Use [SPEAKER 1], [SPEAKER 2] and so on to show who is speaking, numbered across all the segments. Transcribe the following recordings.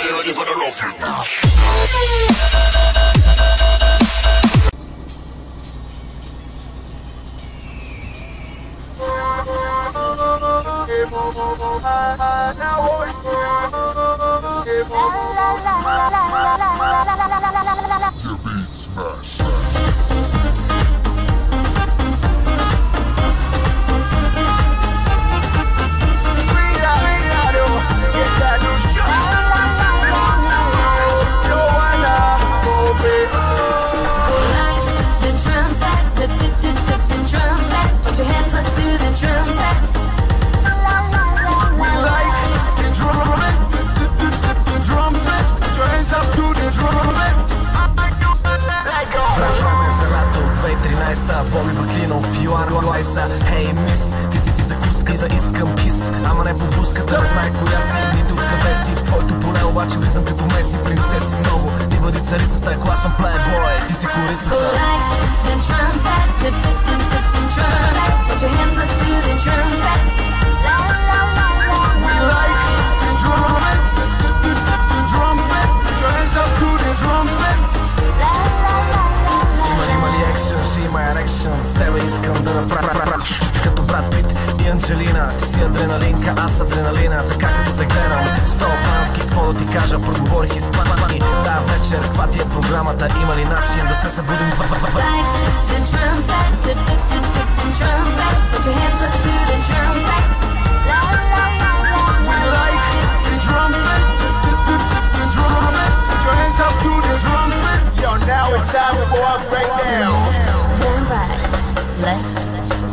[SPEAKER 1] Are you ready for the rough?
[SPEAKER 2] Your beat smash.
[SPEAKER 3] Боби Ваклинов, you are Liza. Hey miss, ти си закуска за искам кис. Ама не по буската, не знае коя си, нито откъде си. В твоето поле обаче влизам като Меси. Принцеси много, ти бъди царицата, ако аз съм плейбой, ти си корицата. Ще има ерекшън, с тебе искам да направя като Брат Пит и Анджелина. Ти си адреналинка, аз адреналина. Така като те гледам, стопански, какво да ти кажа, проговорих изплани. Да, вечер, каква ти е програмата, има ли начин да се събудим?
[SPEAKER 4] Now it's time for our breakdown.
[SPEAKER 5] Turn right, left,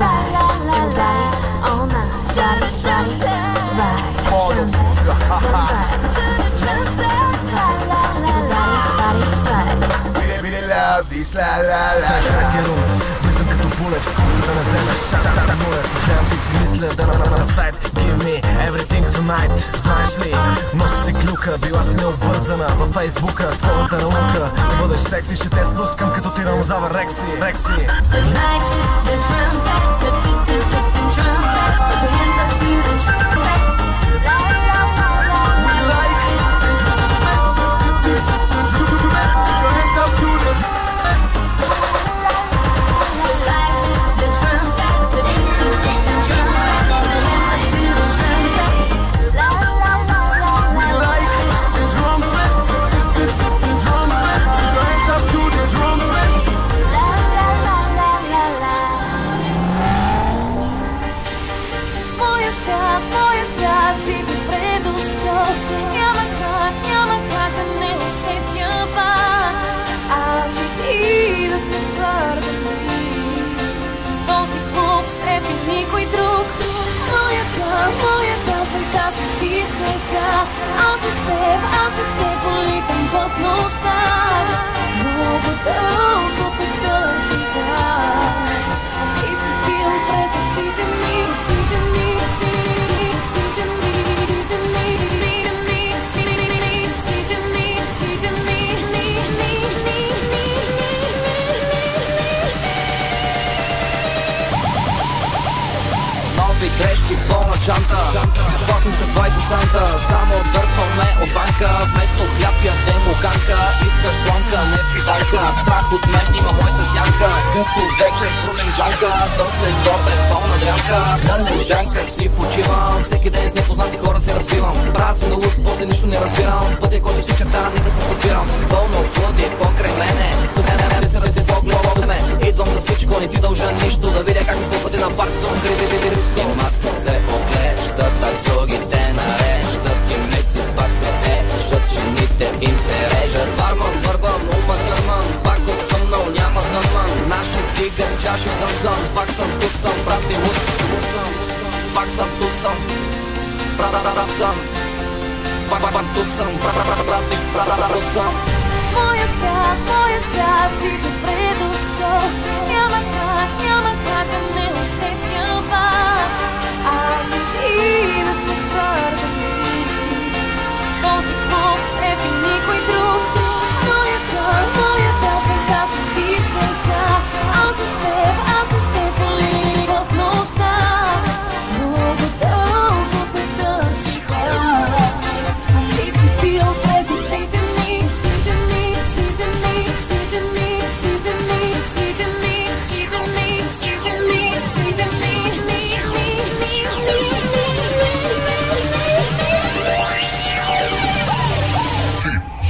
[SPEAKER 5] right, and right all night. Daddy, daddy, right, turn left, to the drum set, right, right.
[SPEAKER 4] Beat it loud, this la la la.
[SPEAKER 3] Третия рунд, влизам като пулев, с кук, за да не вземеш шата. Мулев, гледам ти си мисля да на сайт. Give me everything tonight. Знаеш ли, носи се клюка, била си необвързана във фейсбука. Твоята наука, да бъдеш секси, ще те спускам като тиранозавър Рекси.
[SPEAKER 5] The lights, the drum set, the drum set. Put your hands up to the drum set. La la la la.
[SPEAKER 4] We like the drum set, the drum set. Put your hands up to the drum set.
[SPEAKER 5] The lights, the drum set, the drum set. Put your hands up to the drum set. La la la la.
[SPEAKER 4] We like the drum set, the drum set. Put your hands up to the drum set.
[SPEAKER 5] La la la la la la. Моя свят си добре дошъл. Няма как да не усетя пак. Аз и ти да сме свързани в този клуб с теб и никой друг. Моята звезда си ти сега. Аз с теб политам в нощта. Много дълго те търсих аз. А ти си бил пред очите ми, очите ми, очите ми, очите ми, очите ми, очите ми, очите ми.
[SPEAKER 6] Нови грешки, пълна чанта. 80-20 санта. Само дърпаме от банка. Вместо хляб ядем оганка. Искаш сламка, не фидалка. Страх от мен има моята сянка. Късно вечер, труден джанка. До следобед, пълна дрянка. На лежанка си почивам. Всеки ден с непознати хора се разбивам. Правя се на луд, после нищо не разбирам. Пътя, който си черта, нека те спортирам. Пълно слуди покрай мене. С не се рази с оглед. Идвам за всичко, не ти дължа нищо. Да видя как се спъпъти на паркито. Мацки се оглеждат, а другите нареждат. Кимеци пак се ежат, жените им се режат. Варман, върбан, ума гърман. Пак отсъмнал, няма гърман. Наши тигър, чаши замзън. Пак съм тук съм, правди мут. Пак съм тук съм, прап съм. Пак тук съм, правди съм.
[SPEAKER 5] Моя свят си добре дошъл. Няма как да не усетя пак. Аз и ти да сме свързани в този клуб с теб и никой друг. Моята звезда си ти сега. Аз с теб полили в нощта. Много дълго те търсих аз. А ти си бил пред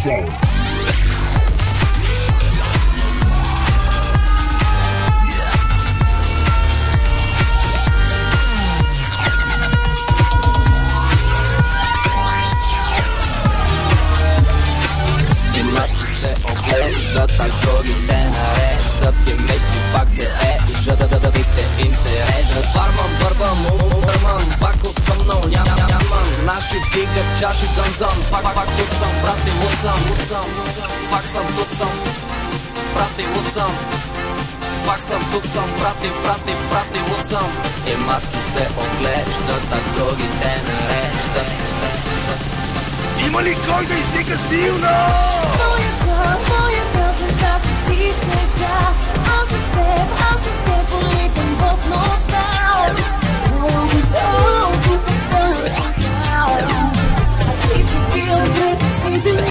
[SPEAKER 2] zone.
[SPEAKER 6] Оглеждат, а другите нареждат. Имейци пак се ежат, дадите им се режат. Барман, бърбан, мурман, пак осъмнал, няман. Наши дигат чаши зън-зън. Пак тук съм, брат и луд съм. Пак съм тук съм, брат и луд съм. Пак съм тук съм, брат и луд съм. И мацки се оглеждат, а другите нареждат.
[SPEAKER 4] Има ли кой да извика силно?